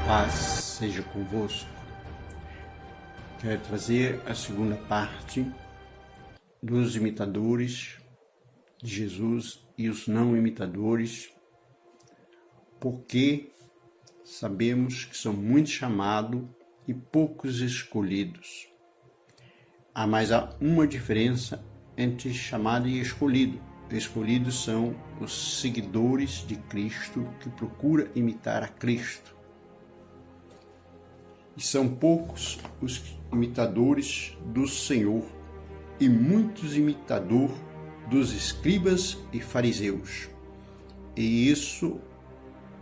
Paz seja convosco. Quero trazer a segunda parte dos imitadores de Jesus e os não imitadores, porque sabemos que são muitos chamados e poucos escolhidos. Mas há uma diferença entre chamado e escolhido. Escolhidos são os seguidores de Cristo que procuram imitar a Cristo. E são poucos os imitadores do Senhor e muitos imitadores dos escribas e fariseus. E isso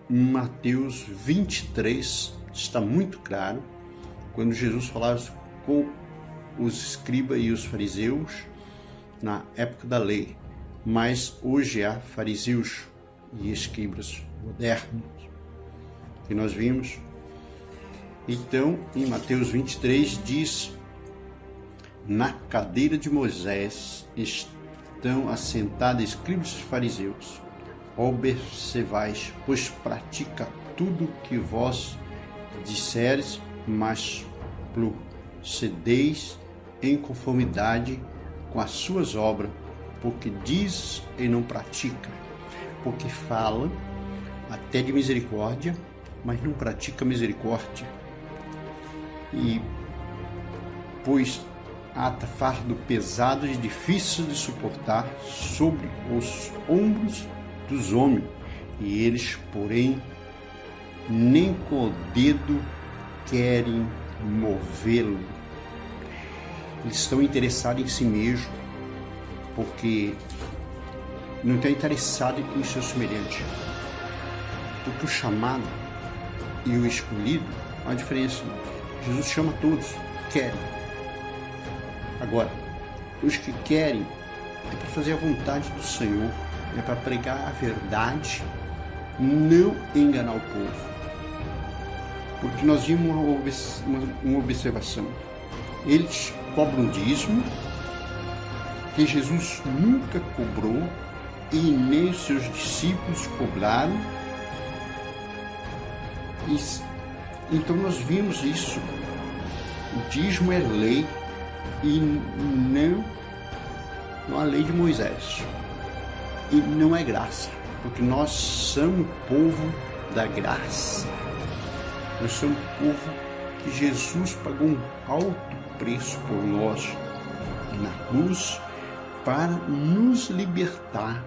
em Mateus 23 está muito claro, quando Jesus falava com os escribas e os fariseus na época da lei. Mas hoje há fariseus e escribas modernos, que nós vimos. Então, em Mateus 23 diz: na cadeira de Moisés estão assentados escribas e fariseus. Observais, pois pratica tudo o que vós disseres, mas procedeis em conformidade com as suas obras, porque diz e não pratica, porque fala até de misericórdia, mas não pratica misericórdia. E pois ata fardo pesado e difícil de suportar sobre os ombros dos homens, e eles, porém, nem com o dedo querem movê-lo. Eles estão interessados em si mesmos, porque não estão interessados em seu semelhante. Porque o chamado e o escolhido, há uma diferença. Jesus chama todos, querem. Agora, os que querem é para fazer a vontade do Senhor, é para pregar a verdade, não enganar o povo. Porque nós vimos uma observação. Eles cobram dízimo, que Jesus nunca cobrou e nem os seus discípulos cobraram. Então nós vimos isso. O dízimo é lei e não a lei de Moisés. E não é graça, porque nós somos povo da graça. Nós somos povo que Jesus pagou um alto preço por nós na cruz para nos libertar.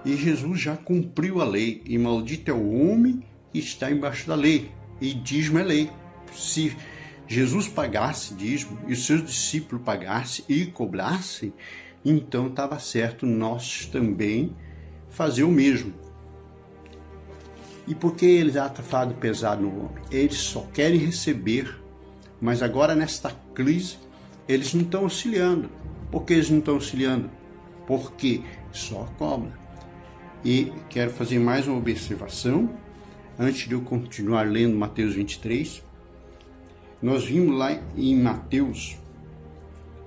E Jesus já cumpriu a lei. E maldito é o homem que está embaixo da lei. E dízimo é lei. Se Jesus pagasse dízimo e os seus discípulos pagassem e cobrassem, então estava certo nós também fazer o mesmo. E por que eles atam fardo pesado no homem? Eles só querem receber, mas agora nesta crise eles não estão auxiliando. Por que eles não estão auxiliando? Porque só cobra. E quero fazer mais uma observação, antes de eu continuar lendo Mateus 23. Nós vimos lá em Mateus,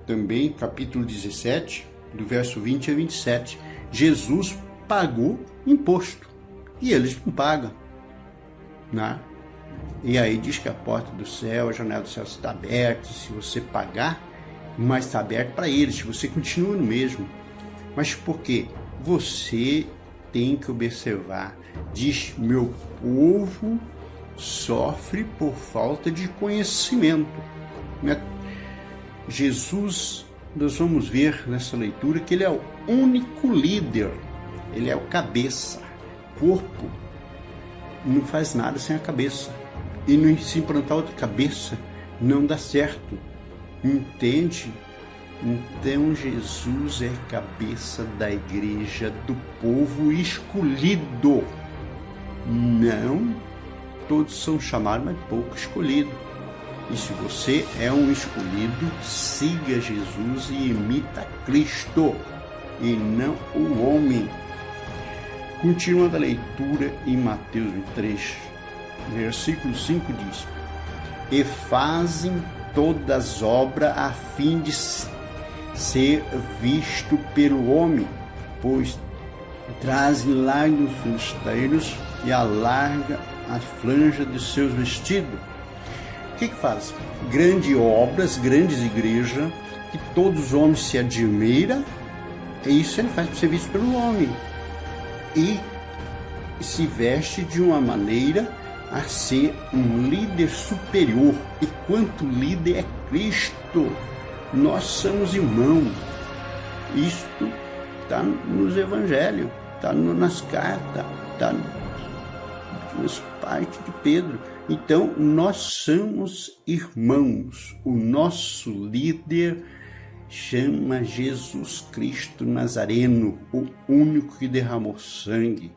também, capítulo 17, do verso 20 a 27, Jesus pagou imposto, e eles não pagam, né? E aí diz que a porta do céu, a janela do céu está aberta, se você pagar, mas está aberto para eles, se você continua no mesmo. Mas por quê? Você tem que observar. Diz: meu povo sofre por falta de conhecimento. Jesus, nós vamos ver nessa leitura que ele é o único líder, ele é o cabeça. Corpo não faz nada sem a cabeça, e se implantar outra cabeça não dá certo, entende? Então Jesus é cabeça da igreja, do povo escolhido. Não todos são chamados, mas pouco escolhido. E se você é um escolhido, siga Jesus e imita Cristo e não o homem. Continuando a leitura em Mateus 23, versículo 5 diz: e fazem todas as obras a fim de ser visto pelo homem, pois trazem largos festeiros e alarga a franja dos seus vestidos. O que faz? Grandes obras, grandes igrejas, que todos os homens se admiram, e isso ele faz para ser visto pelo homem. E se veste de uma maneira a ser um líder superior. E quanto líder é Cristo, nós somos irmãos. Isto está nos evangelhos, está nas cartas, está nas partes de Pedro. Então, nós somos irmãos. O nosso líder chama Jesus Cristo Nazareno, o único que derramou sangue.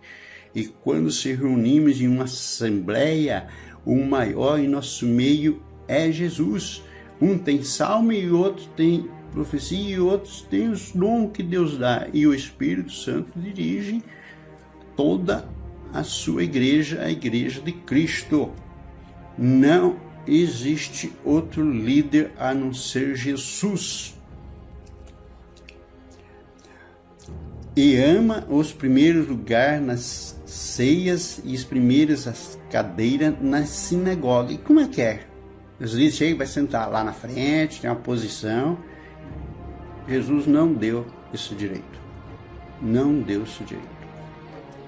E quando se reunimos em uma assembleia, o maior em nosso meio é Jesus. Um tem salmo e outro tem profecia e outros têm os dons que Deus dá. E o Espírito Santo dirige toda a sua igreja, a igreja de Cristo. Não existe outro líder a não ser Jesus. E ama os primeiros lugares nas ceias e as primeiras cadeiras na sinagoga. E como é que é? Os líderes chegam, vai sentar lá na frente, tem uma posição. Jesus não deu esse direito. Não deu esse direito.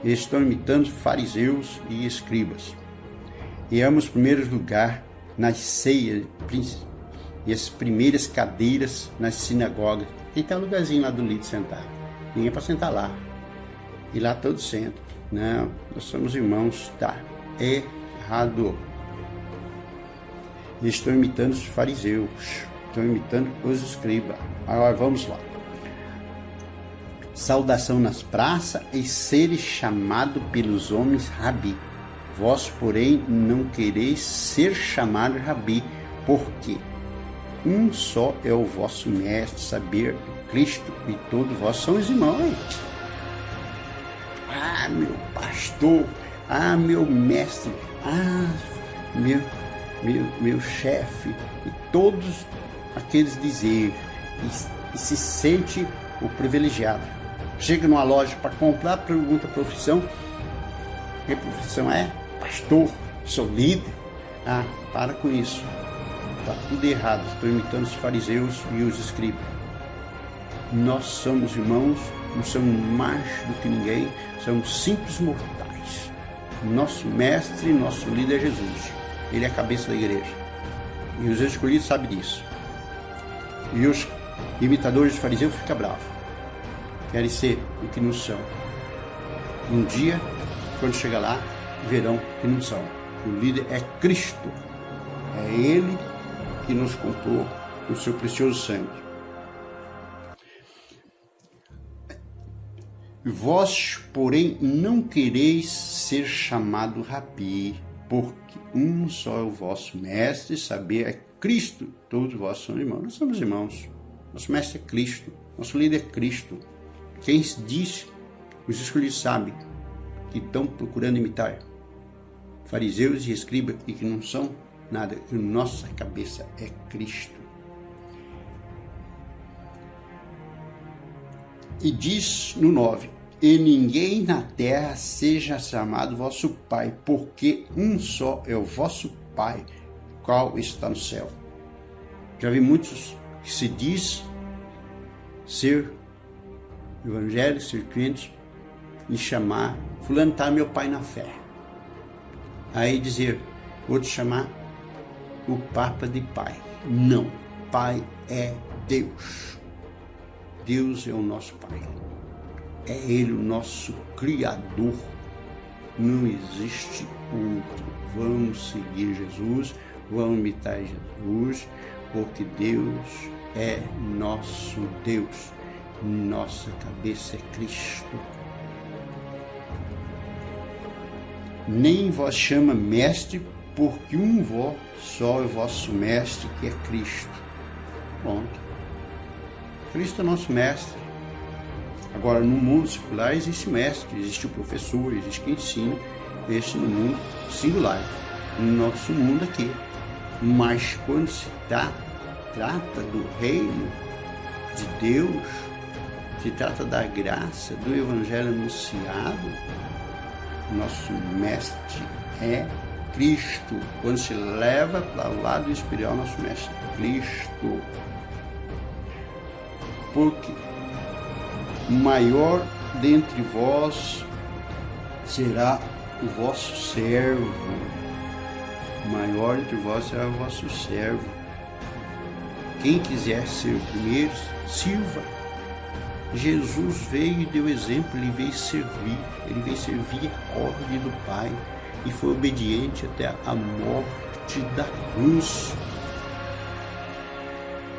Eles estão imitando fariseus e escribas. E ama os primeiros lugares nas ceias e as primeiras cadeiras nas sinagogas. E tem um lugarzinho lá do líder sentar. Ninguém é para sentar lá. E lá todos sentam. Não, nós somos irmãos. Tá errado. Eles estão imitando os fariseus. Estão imitando os escribas. Agora vamos lá. Saudação nas praças e seres chamado pelos homens Rabi. Vós, porém, não quereis ser chamado Rabi, porque um só é o vosso mestre, saber Cristo, e todos vós sois irmãos. Ah, meu pastor, ah, meu mestre, ah, meu chefe, e todos aqueles dizer, e se sente o privilegiado. Chega numa loja para comprar, pergunta a profissão. Que profissão é? Pastor, sou líder. Ah, para com isso. Está tudo errado. Estou imitando os fariseus e os escribas. Nós somos irmãos, não somos mais do que ninguém, somos simples mortais. Nosso mestre, nosso líder é Jesus. Ele é a cabeça da igreja. E os escolhidos sabem disso. E os imitadores dos fariseus ficam bravos. Querem ser o que não são. Um dia, quando chegar lá, verão que não são. O líder é Cristo. É Ele que nos comprou com o seu precioso sangue. Vós, porém, não quereis ser chamado Rabi, porque um só é o vosso mestre, saber é Cristo. Todos vós são irmãos. Nós somos irmãos. Nosso mestre é Cristo. Nosso líder é Cristo. Quem diz, os escolhidos sabem que estão procurando imitar fariseus e escribas e que não são nada, que nossa cabeça é Cristo. E diz no 9, e ninguém na terra seja chamado vosso Pai, porque um só é o vosso Pai, qual está no céu. Já vi muitos que se diz ser evangélicos, ser crentes, e chamar, fulano tá meu pai na fé. Aí dizer, vou te chamar o Papa de Pai. Não, Pai é Deus. Deus é o nosso Pai. É Ele o nosso Criador. Não existe outro. Vamos seguir Jesus, vamos imitar Jesus, porque Deus é nosso Deus. Nossa cabeça é Cristo. Nem vós chama mestre, porque um só é o vosso mestre, que é Cristo. Pronto. Cristo é nosso mestre. Agora, no mundo secular existe mestre, existe o professor, existe quem ensina. Este no mundo singular, no nosso mundo aqui. Mas quando se trata do reino de Deus, se trata da graça, do evangelho anunciado, nosso mestre é Cristo. Quando se leva para o lado espiritual, nosso mestre é Cristo. Porque o maior dentre vós será o vosso servo. O maior entre vós será o vosso servo. Quem quiser ser o primeiro, sirva. Jesus veio e deu exemplo, ele veio servir a ordem do Pai e foi obediente até a morte da cruz.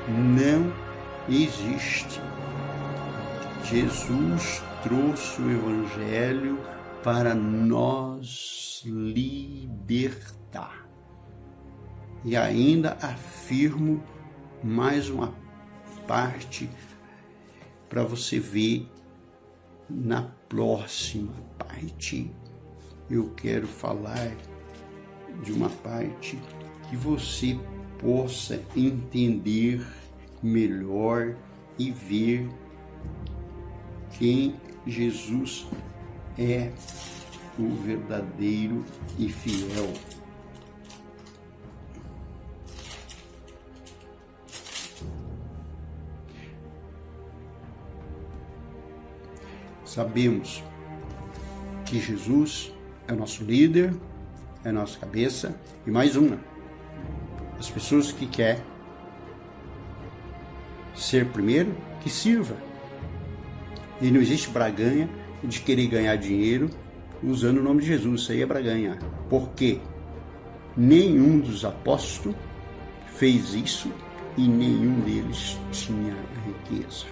Não existe. Jesus trouxe o Evangelho para nos libertar. E ainda afirmo mais uma parte para você ver na próxima parte. Eu quero falar de uma parte que você possa entender melhor e ver quem Jesus é, o verdadeiro e fiel. Sabemos que Jesus é o nosso líder, é a nossa cabeça, e mais uma, as pessoas que querem ser primeiro, que sirva. E não existe braganha de querer ganhar dinheiro usando o nome de Jesus, isso aí é braganha. Porque nenhum dos apóstolos fez isso e nenhum deles tinha riqueza.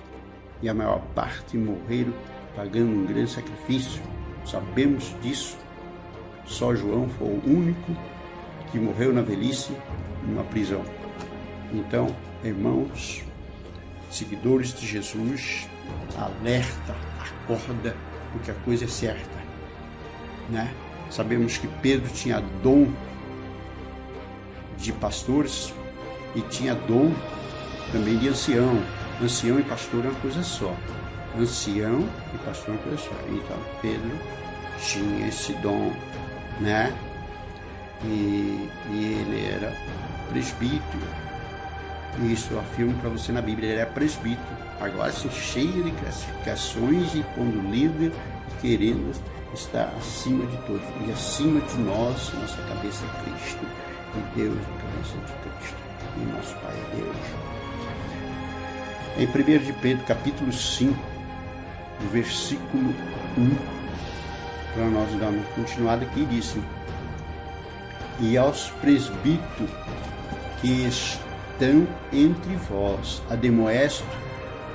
E a maior parte morreram pagando um grande sacrifício. Sabemos disso. Só João foi o único que morreu na velhice numa prisão. Então, irmãos, seguidores de Jesus, alerta, acorda, porque a coisa é certa, né? Sabemos que Pedro tinha dom de pastores e tinha dom também de ancião. Ancião e pastor é uma coisa só. Ancião e pastor é uma coisa só. Então, Pedro tinha esse dom, né? E ele era presbítero. Isso eu afirmo para você na Bíblia, ele era presbítero. Agora, se cheio de classificações e quando líder e querendo estar acima de todos. E acima de nós, nossa cabeça é Cristo. E Deus é a cabeça de Cristo. E nosso Pai é Deus. Em 1 de Pedro, capítulo 5, versículo 1, para nós dar uma continuada aqui, diz: e aos presbíteros que estão entre vós, admoesto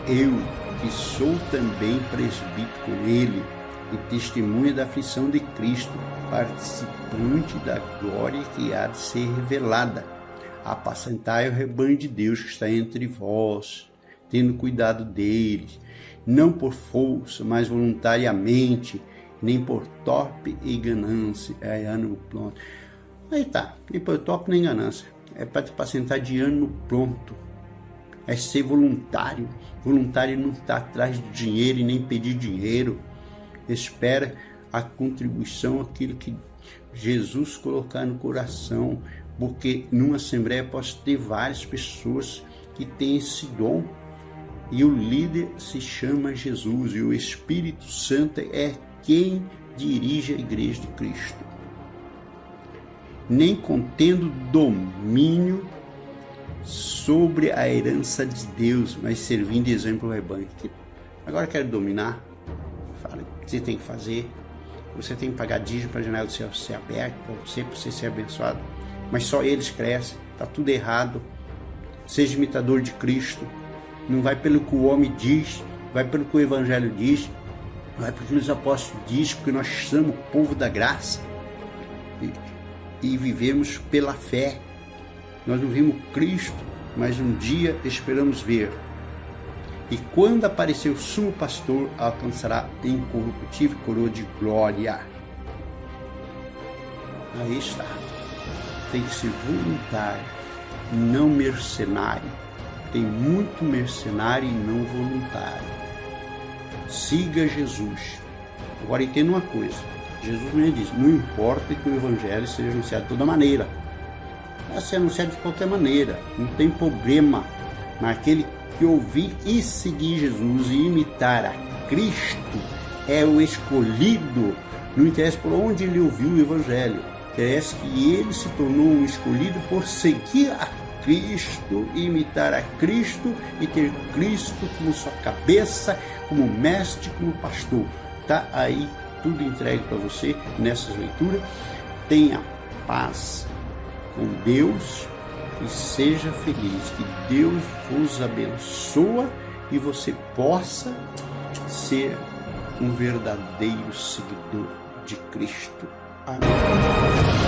eu, que sou também presbítero com ele, e testemunha da aflição de Cristo, participante da glória que há de ser revelada. Apacentai o rebanho de Deus que está entre vós, tendo cuidado deles, não por força, mas voluntariamente, nem por torpe e ganância. É ânimo pronto. Aí tá, nem por torpe nem ganância. É para te apacentar de ânimo pronto. É ser voluntário. Voluntário não está atrás de dinheiro e nem pedir dinheiro. Espera a contribuição, aquilo que Jesus colocar no coração. Porque numa assembleia posso ter várias pessoas que têm esse dom. E o líder se chama Jesus. E o Espírito Santo é quem dirige a igreja de Cristo. Nem contendo domínio sobre a herança de Deus, mas servindo de exemplo ao rebanho. Agora quero dominar. Fala o que você tem que fazer. Você tem que pagar dízimo para a janela do céu ser aberta, para você ser abençoado. Mas só eles crescem. Está tudo errado. Seja imitador de Cristo. Não vai pelo que o homem diz, vai pelo que o Evangelho diz, vai pelo que os apóstolos dizem, porque nós somos o povo da graça e vivemos pela fé. Nós não vimos Cristo, mas um dia esperamos ver. E quando aparecer o sumo pastor, alcançará incorruptível coroa de glória. Aí está. Tem que ser voluntário, não mercenário. Tem muito mercenário e não voluntário. Siga Jesus. Agora entenda uma coisa. Jesus mesmo diz, não importa que o evangelho seja anunciado de toda maneira. Vai ser anunciado de qualquer maneira, não tem problema. Mas aquele que ouvir e seguir Jesus e imitar a Cristo é o escolhido. Não interessa por onde ele ouviu o evangelho, interessa que ele se tornou um escolhido por seguir a Cristo, imitar a Cristo e ter Cristo como sua cabeça, como mestre, como pastor. Tá aí tudo entregue para você nessas leituras. Tenha paz com Deus e seja feliz. Que Deus vos abençoe e você possa ser um verdadeiro seguidor de Cristo. Amém.